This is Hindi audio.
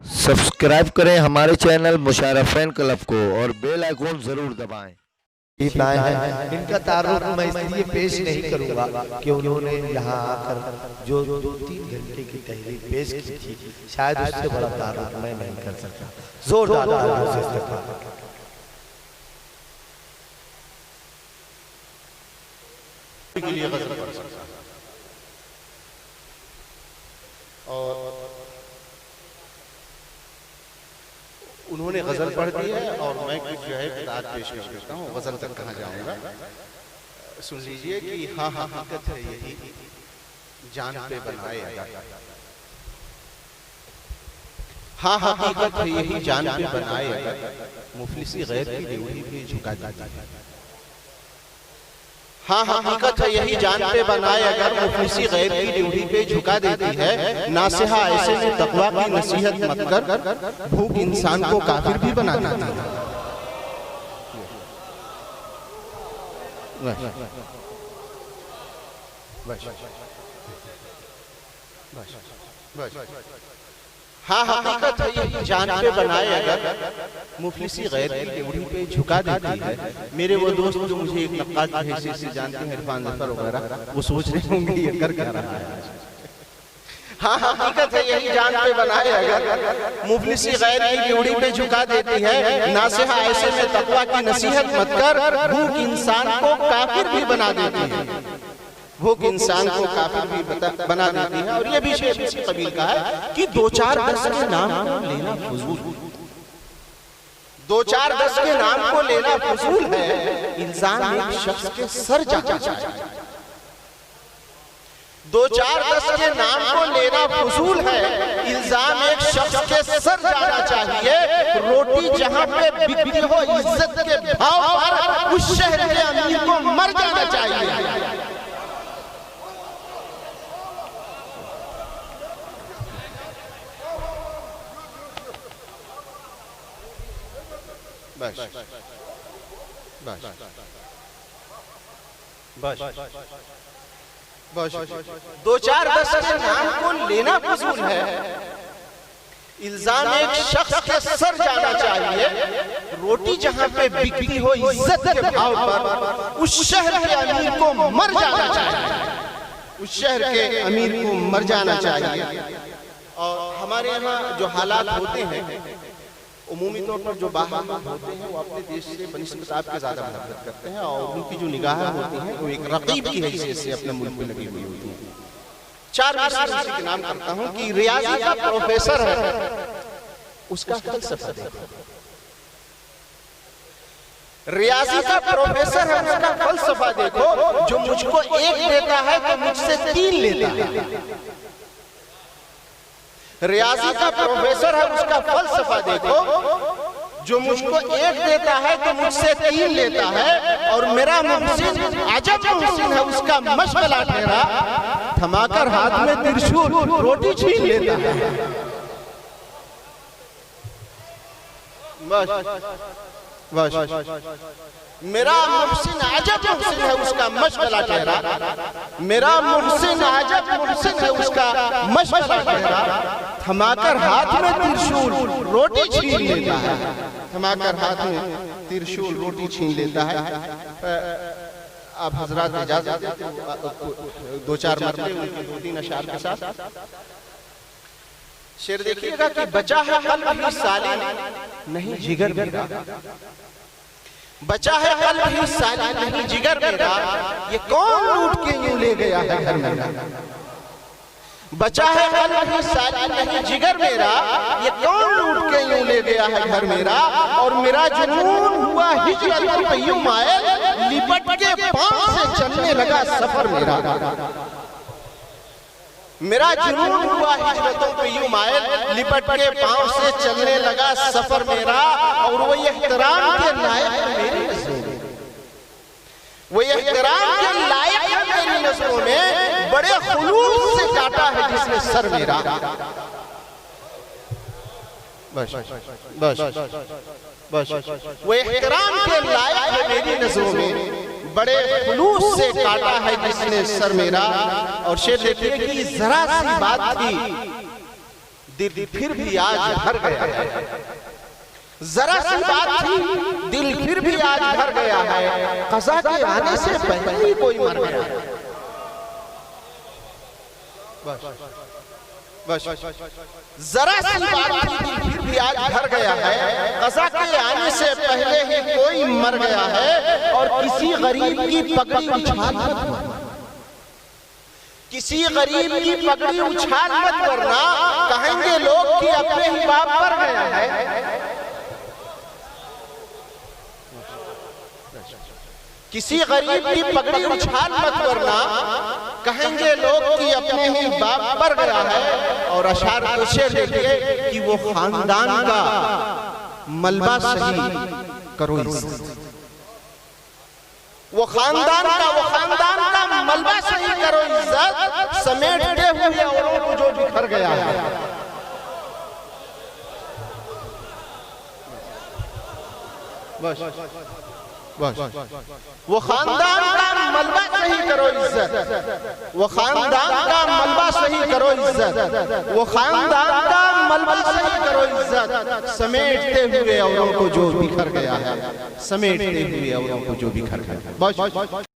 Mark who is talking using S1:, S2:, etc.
S1: सब्सक्राइब करें हमारे चैनल मुशारफ फैन क्लब को और बेल आइकॉन जरूर दबाएं।
S2: इनका तारुफ मैं इसलिए पेश नहीं करूंगा कि उन्होंने यहाँ आकर जो 2-3 घंटे की तहरीर पेश की थी, शायद उससे बड़ा तारुफ मैं नहीं कर सकता। जोरदार तालियों से इस्तकबाल।
S3: के लिए गजल पढ़ सकता है और उन्होंने गजल पढ़ दी है और मैं कुछ जो है किताब पेश कर देता हूँ। गजल तक कहाँ जाऊंगा, सुन लीजिए कि हाँ हकीकत है यही जान पे बनाए, हाँ हकीकत है यही जान पे बनाए, मुफलिसी गैर की ड्यूटी भी झुका देता है। हाँ हकीकत है यही जान पे बनाए अगर मुफलिसी गैर की ड्यूटी पे झुका देती है। नासिहा ऐसे में तकवा की नसीहत मत कर, भूख इंसान को काफिर भी बना देती है। हाँ हकीकत है यही जान पे बनाए अगर मुफलिसी गैर की ड्यूटी पे झुका देती है। मेरे वो दोस्त जो मुझे एक नक्काद की हैसियत से जानते हैं, इरफान जफर वगैरह, वो सोच रहे होंगे ये कर क्या रहा है। हाँ हकीकत है यही जान पे बनाए अगर मुफलिसी गैर की ड्यूटी पे झुका देती है। नासिहा ऐसे में तकवा की नसीहत मत कर, भूख इंसान को काफिर भी बना देती है। भूख इंसान को काफिर भी बना देती है। और ये भी शेर इसी कबील का है कि 2-4-10 के नाम को लेना फजूल, 2-4-10 के नाम को लेना फजूल है, इल्जाम एक शख्स के सर जाना चाहिए। 2-4-10 के नाम को लेना फजूल है, इल्जाम एक शख्स के सर जाना चाहिए। रोटी जहां पे बिकती हो इज्जत के भाव पर, उस शहर के अमीर को मर जाना चाहिए। बस बस बस बस 2-4-10 के नाम को लेना फजूल है, इल्जाम एक शख्स के सर जाना चाहिए। रोटी जहां पे बिकती हो इज्जत के भाव पर, उस शहर के अमीर को मर जाना चाहिए, उस शहर के अमीर को मर जाना चाहिए। और हमारे यहाँ जो हालात होते हैं, उमूमी तौर पर जो बाहर लोग होते हैं वो अपने देश से बनिस्बत आपके ज्यादा मोहब्बत करते हैं और उनकी जो निगाहें होती हैं वो एक रकीब की हैसियत से अपने मुल्क में लगी हुई होती है। 4 मिसाल के नाम करता हूँ कि रियाजी का प्रोफेसर है, उसका फलसफा देखो। रियाजी का प्रोफेसर है, उसका फलसफा देखो। जो मुझको 1 देता है तो मुझसे 3 लेता है। रियाजी का प्रोफेसर है, उसका फलसफा देखो। जो मुझको 1 देता है तो मुझसे 3 लेता है। और मेरा मुहसिन अजब मुहसिन है, उसका मशगला ठहरा, थमाकर हाथ में त्रिशूल रोटी छीन लेता है। बस मेरा मुहसिन अजब मुहसिन है, उसका मशगला ठहरा। मेरा मुहसिन अजब मुहसिन है, उसका मशगला ठहरा, थमाकर हाथ में त्रिशूल रोटी छीन लेता है। थमाकर हाथ में त्रिशूल रोटी छीन लेता है। आप हजरात इजाजत 2-4 मरतबे उनके 2-3 अशार के साथ शेर देखिएगा कि बचा है कल्ब ही सालिम नहीं जिगर मेरा, बचा है कल्ब ही सालिम नहीं जिगर मेरा, ये कौन लूट के यूं ले गया है घर मेरा। बचा है कल्ब ही सालिम नहीं जिगर मेरा, ये कौन लूट के यूं ले गया है घर मेरा। और मेरा जुनून हुआ हिजरत पे यूं आए, लिपट के पांव से चलने लगा सफर मेरा। मेरा जुनून हुआ हिजरतों पे यूं मायल, लिपट के पांव से चलने लगा सफर मेरा। और वो एहतराम के लायक है मेरी नज़रों में, वो एहतराम के लायक है मेरी नज़रों में, बड़े खुलूस से काटा है जिसने सर मेरा। बस बस बस वो एहतराम के लायक है मेरी नज़रों में, बड़े खुलूस से काटा है जिसने सर मेरा। और शेर देखिए कि जरा सी बात थी दिल फिर भी आज भर गया है। जरा सी बात थी, दिल फिर भी आज भर गया है। कज़ा के आने से पहले ही कोई मर गया। बस जरा सी बात थी, दिल फिर भी आज भर गया है। कज़ा के आने से पहले ही कोई मर गया है। और किसी गरीब की पगड़ी उछाल मत वरना, किसी गरीब की पगड़ी उछाल मत वरना कहेंगे लोग कि अपने ही बाप पर गया है। किसी गरीब की पगड़ी उछाल मत वरना कहेंगे लोग कि अपने ही बाप पर गया है। और अशार उसे लेके कि वो खानदान का मलबा सही करो इज्जत, वो खानदान का मलबा सही करो इज्जत, समेटते हुए औरों को जो बिखर गया है। बस वो खानदान का मलबा सही करो इज्जत, वो खानदान का मलबा सही करो इज्जत, वो खानदान का मलबा सही करो इज्जत, समेटते हुए औरों को जो बिखर गया है, समेटते हुए औरों को जो बिखर गया है। बस